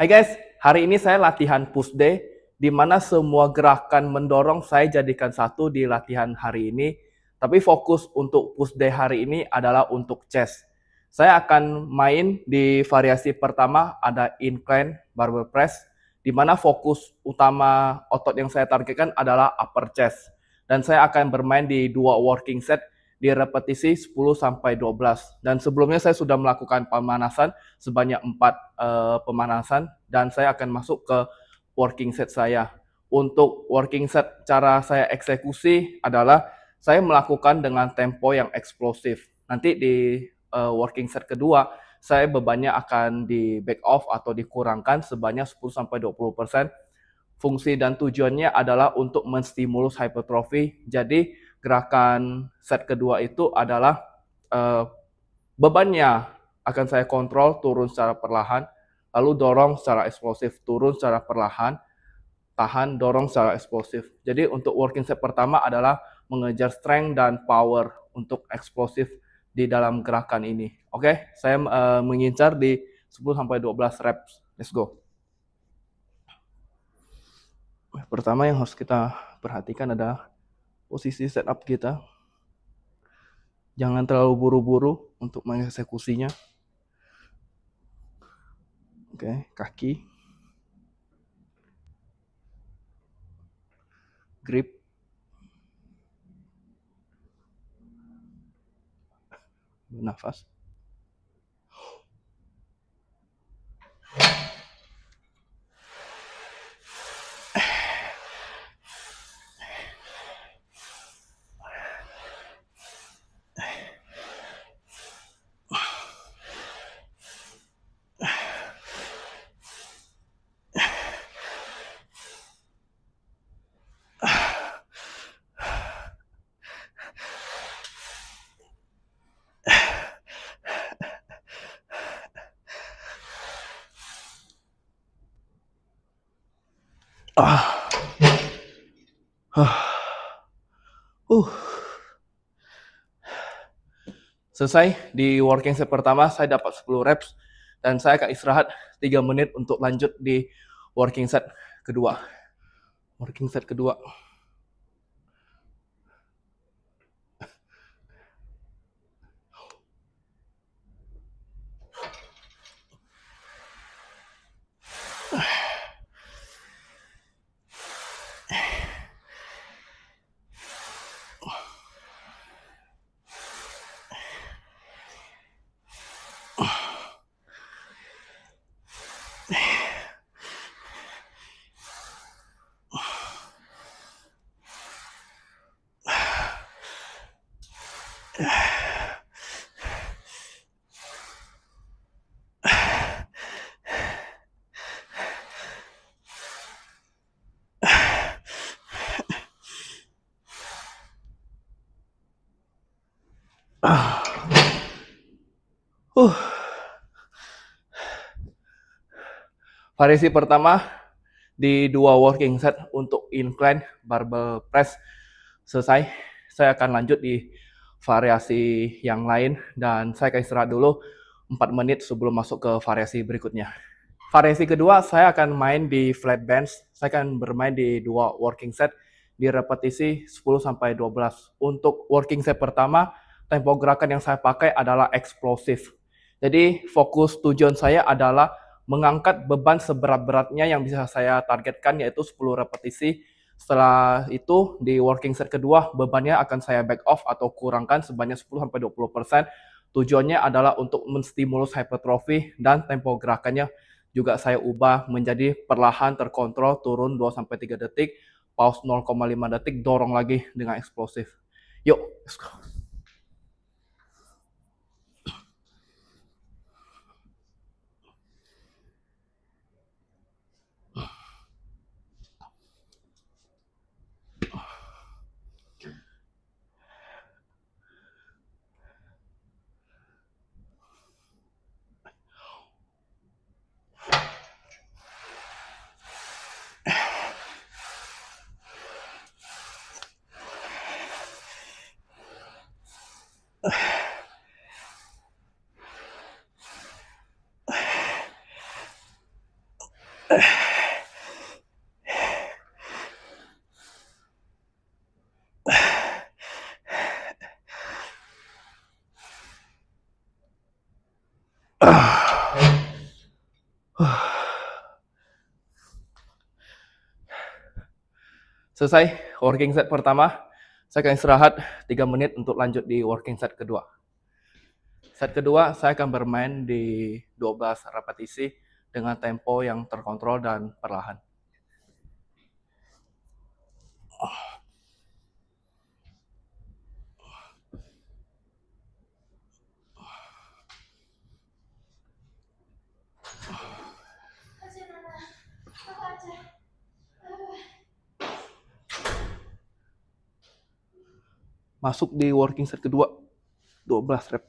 Hai guys, hari ini saya latihan push day, di mana semua gerakan mendorong saya jadikan satu di latihan hari ini. Tapi fokus untuk push day hari ini adalah untuk chest. Saya akan main di variasi pertama ada incline barbell press, di mana fokus utama otot yang saya targetkan adalah upper chest. Dan saya akan bermain di 2 working set di repetisi 10-12. Dan sebelumnya saya sudah melakukan pemanasan sebanyak 4 pemanasan dan saya akan masuk ke working set saya. Untuk working set cara saya eksekusi adalah saya melakukan dengan tempo yang eksplosif. Nanti di working set kedua saya bebannya akan di back off atau dikurangkan sebanyak 10-20%. Fungsi dan tujuannya adalah untuk menstimulus hypertrophy. Jadi gerakan set kedua itu adalah bebannya akan saya kontrol turun secara perlahan, lalu dorong secara eksplosif, turun secara perlahan, tahan, dorong secara eksplosif. Jadi untuk working set pertama adalah mengejar strength dan power untuk eksplosif di dalam gerakan ini. Oke, saya mengincar di 10-12 reps. Let's go. Pertama yang harus kita perhatikan adalah posisi setup kita. Jangan terlalu buru-buru untuk mengeksekusinya. Oke, kaki. Grip. Nafas. Selesai di working set pertama, saya dapat 10 reps dan saya akan istirahat 3 menit untuk lanjut di working set kedua. Working set kedua. Variasi pertama di 2 working set untuk incline barbell press selesai. Saya akan lanjut di variasi yang lain dan saya akan istirahat dulu 4 menit sebelum masuk ke variasi berikutnya. Variasi kedua saya akan main di flat bench. Saya akan bermain di 2 working set di repetisi 10-12. Untuk working set pertama, tempo gerakan yang saya pakai adalah eksplosif. Jadi fokus tujuan saya adalah mengangkat beban seberat-beratnya yang bisa saya targetkan, yaitu 10 repetisi. Setelah itu di working set kedua, bebannya akan saya back off atau kurangkan sebanyak 10-20%. Tujuannya adalah untuk menstimulus hypertrophy dan tempo gerakannya juga saya ubah menjadi perlahan terkontrol turun 2-3 detik, pause 0,5 detik, dorong lagi dengan eksplosif. Yuk, let's go. Selesai working set pertama, saya akan istirahat 3 menit untuk lanjut di working set kedua. Set kedua, saya akan bermain di 12 repetisi dengan tempo yang terkontrol dan perlahan. Masuk di working set kedua, 12 rep.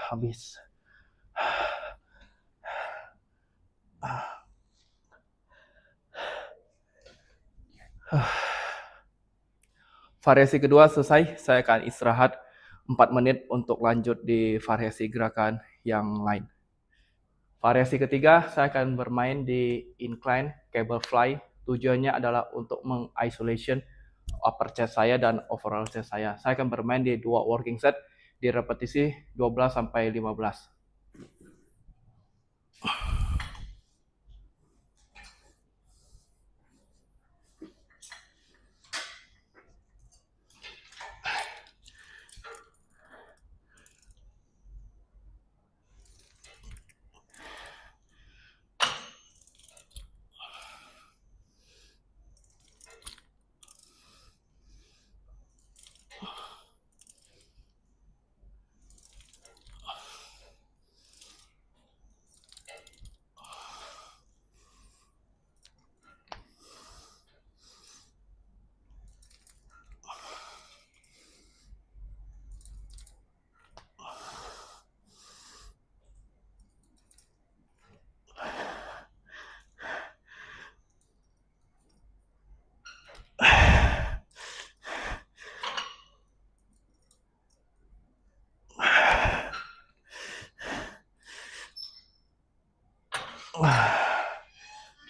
Habis. Variasi kedua selesai, saya akan istirahat 4 menit untuk lanjut di variasi gerakan yang lain. Variasi ketiga, saya akan bermain di incline cable fly. Tujuannya adalah untuk mengisolation upper chest saya dan overall chest saya. Saya akan bermain di 2 working set di repetisi 12 sampai 15.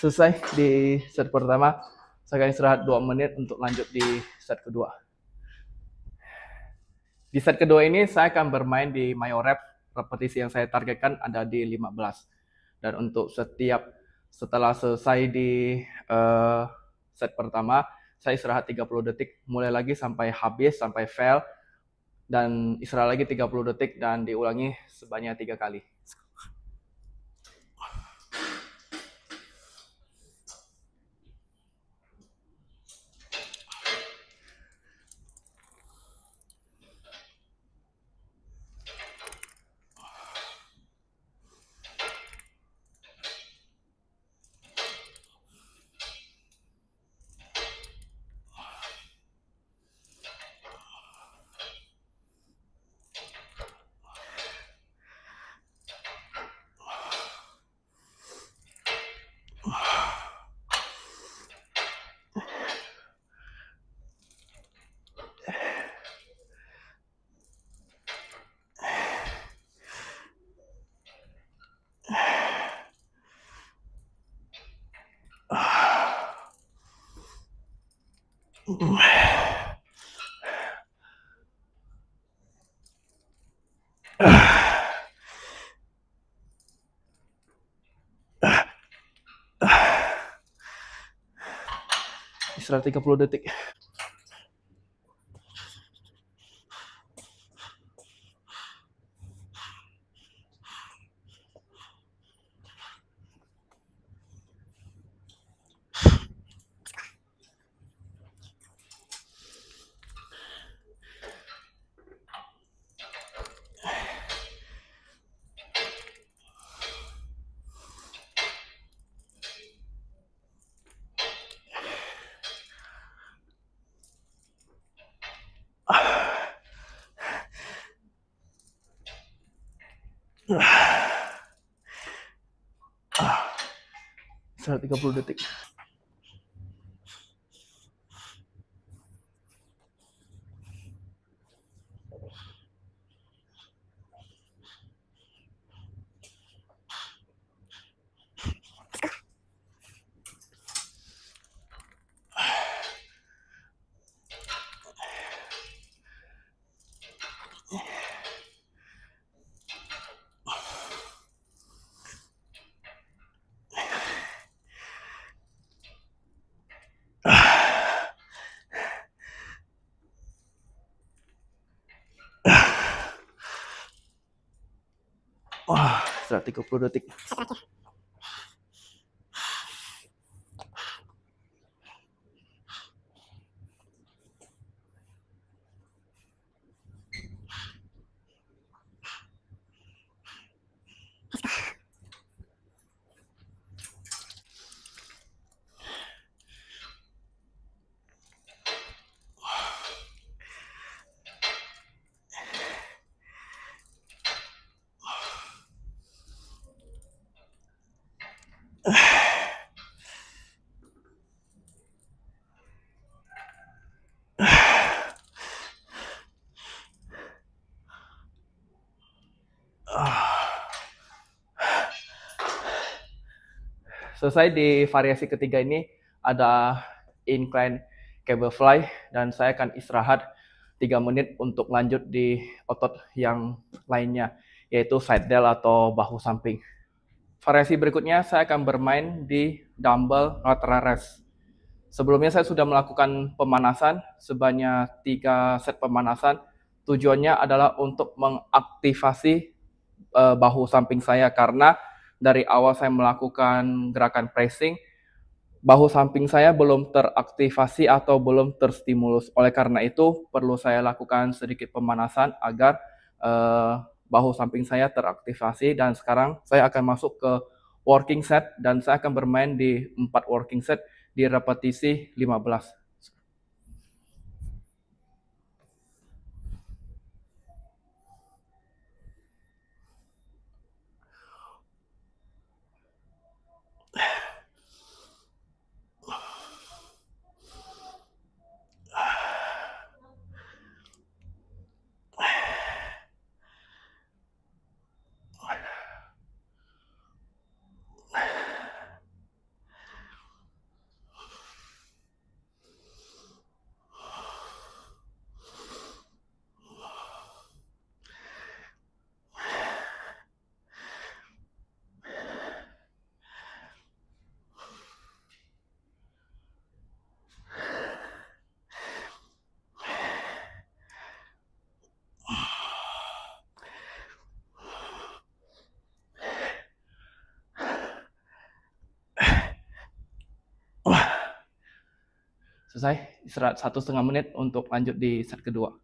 Selesai di set pertama, saya akan istirahat 2 menit untuk lanjut di set kedua. Di set kedua ini saya akan bermain di mayo rep, repetisi yang saya targetkan ada di 15. Dan untuk setelah selesai di set pertama, saya istirahat 30 detik, mulai lagi sampai habis, sampai fail, dan istirahat lagi 30 detik dan diulangi sebanyak 3 kali. Istirahat 30 detik. 130 detik. Wah, 130 detik. Selesai di variasi ketiga ini ada incline cable fly dan saya akan istirahat 3 menit untuk lanjut di otot yang lainnya yaitu side delt atau bahu samping. Variasi berikutnya saya akan bermain di dumbbell lateral raise. Sebelumnya saya sudah melakukan pemanasan sebanyak 3 set pemanasan. Tujuannya adalah untuk mengaktifasi bahu samping saya karena dari awal saya melakukan gerakan pressing, bahu samping saya belum teraktivasi atau belum terstimulus. Oleh karena itu, perlu saya lakukan sedikit pemanasan agar bahu samping saya teraktivasi. Dan sekarang saya akan masuk ke working set dan saya akan bermain di 4 working set di repetisi 15. Selesai, istirahat 1,5 menit untuk lanjut di set kedua.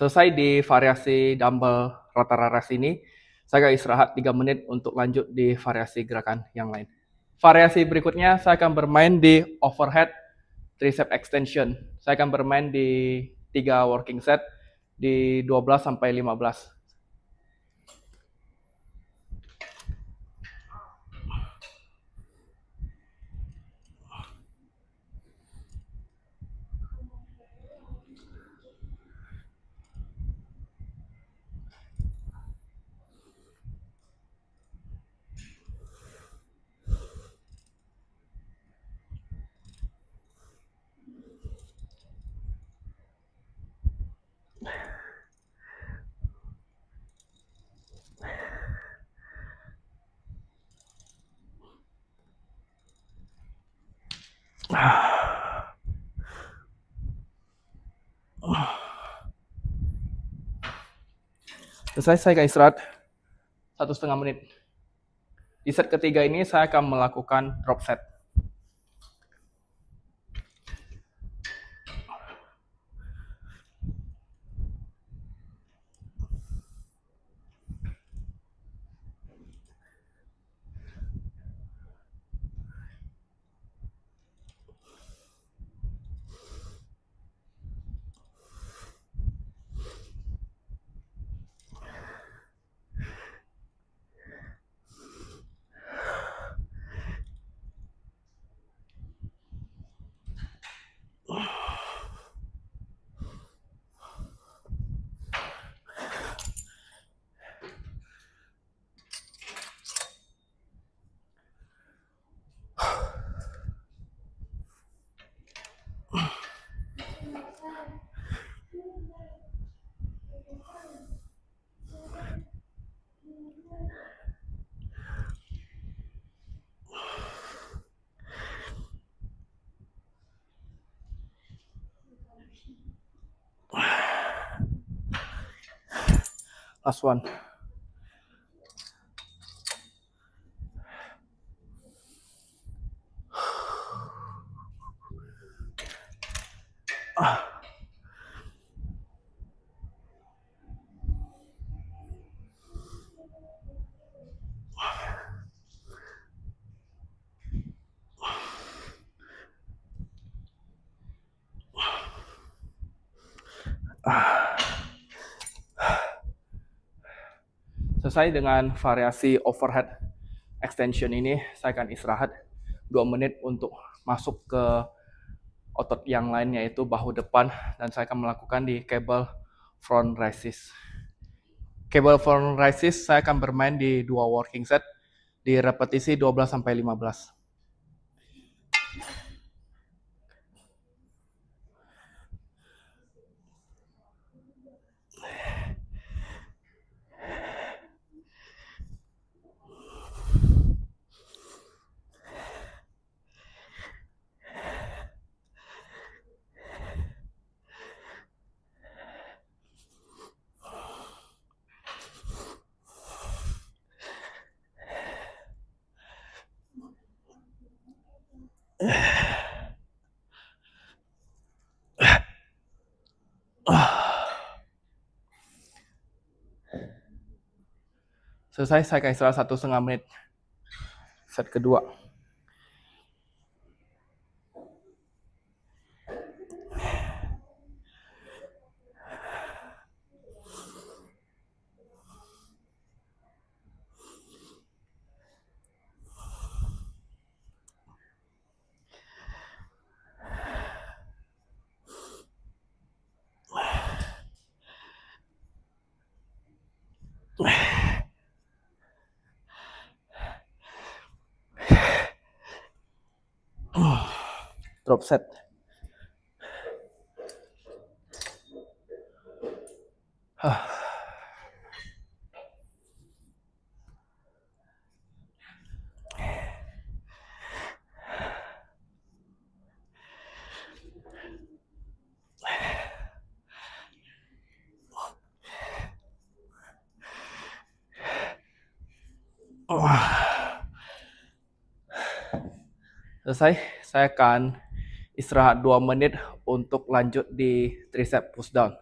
Selesai di variasi dumbbell rata raras ini, saya akan istirahat 3 menit untuk lanjut di variasi gerakan yang lain. Variasi berikutnya saya akan bermain di overhead tricep extension. Saya akan bermain di 3 working set di 12 sampai 15. Selesai, saya akan istirahat 1,5 menit. Di set ketiga ini saya akan melakukan drop set. Last one. Selesai dengan variasi overhead extension ini, saya akan istirahat 2 menit untuk masuk ke otot yang lain, yaitu bahu depan, dan saya akan melakukan di cable front raises. Cable front raises saya akan bermain di 2 working set di repetisi 12 sampai 15. Selesai, saya akan istirahat 1,5 menit. Set kedua. Drop set. Selesai, saya akan istirahat 2 menit untuk lanjut di tricep push down.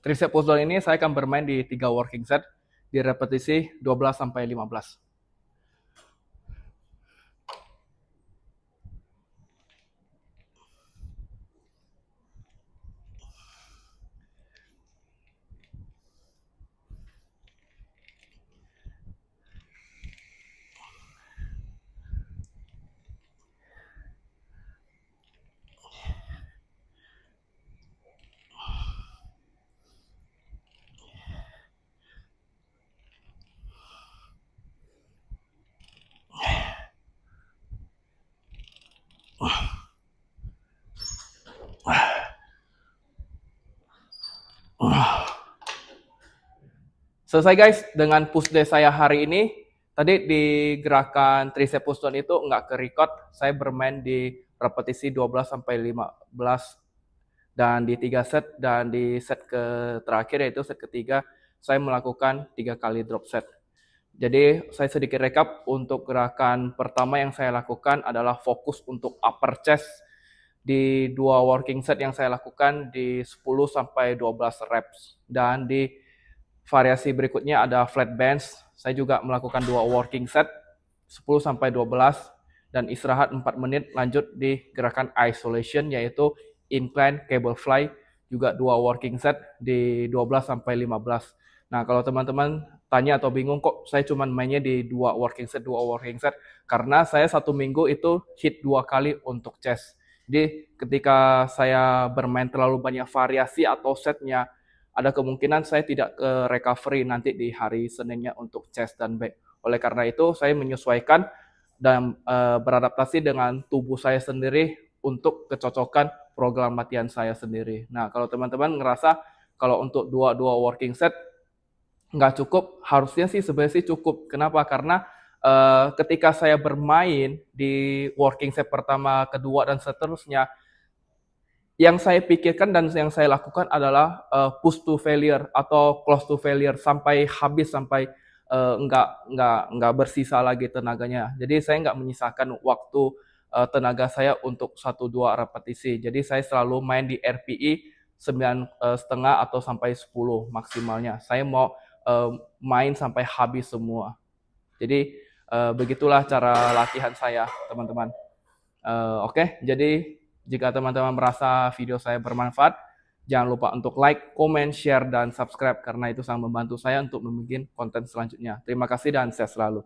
Tricep push down ini saya akan bermain di 3 working set di repetisi 12 sampai 15. Selesai guys dengan push day saya hari ini. Tadi di gerakan tricep push down itu nggak ke record. Saya bermain di repetisi 12 sampai 15 dan di 3 set, dan di set terakhir yaitu set ketiga saya melakukan 3 kali drop set. Jadi saya sedikit rekap. Untuk gerakan pertama yang saya lakukan adalah fokus untuk upper chest di 2 working set yang saya lakukan di 10 sampai 12 reps, dan di variasi berikutnya ada flat bench. Saya juga melakukan 2 working set 10 sampai 12 dan istirahat 4 menit lanjut di gerakan isolation yaitu incline cable fly, juga 2 working set di 12 sampai 15. Nah, kalau teman-teman tanya atau bingung kok saya cuma mainnya di 2 working set, karena saya 1 minggu itu hit 2 kali untuk chest. Jadi ketika saya bermain terlalu banyak variasi atau setnya, ada kemungkinan saya tidak recovery nanti di hari Seninnya untuk chest dan back. Oleh karena itu, saya menyesuaikan dan beradaptasi dengan tubuh saya sendiri untuk kecocokan program latihan saya sendiri. Nah, kalau teman-teman ngerasa kalau untuk dua working set nggak cukup, harusnya sih sebenarnya sih cukup. Kenapa? Karena ketika saya bermain di working set pertama, kedua, dan seterusnya, yang saya pikirkan dan yang saya lakukan adalah push to failure atau close to failure sampai habis, sampai nggak bersisa lagi tenaganya. Jadi saya nggak menyisakan waktu tenaga saya untuk 1-2 repetisi. Jadi saya selalu main di RPE 9,5 atau sampai 10 maksimalnya. Saya mau main sampai habis semua. Jadi begitulah cara latihan saya, teman-teman. Oke, jadi jika teman-teman merasa video saya bermanfaat, jangan lupa untuk like, comment, share, dan subscribe karena itu sangat membantu saya untuk membuat konten selanjutnya. Terima kasih dan sehat selalu.